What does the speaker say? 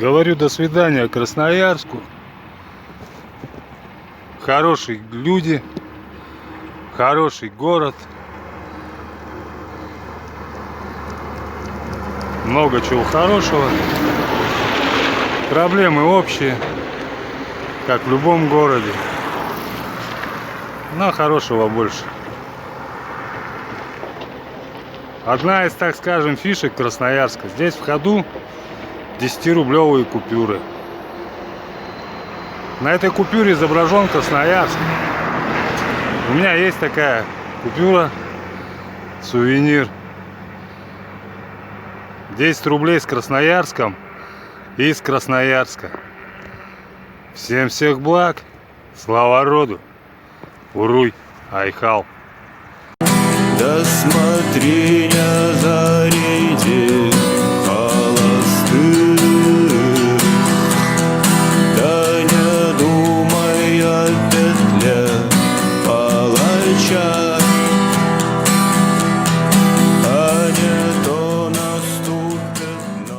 Говорю до свидания Красноярску. Хорошие люди, хороший город. Много чего хорошего. Проблемы общие, как в любом городе. Но хорошего больше. Одна из, так скажем, фишек Красноярска. Здесь в ходу 10-рублевые купюры. На этой купюре изображен Красноярск. У меня есть такая купюра, сувенир. 10 рублей с Красноярском и из Красноярска. Всем всех благ. Слава роду. Уруй, Айхал. До смотрения зарейте.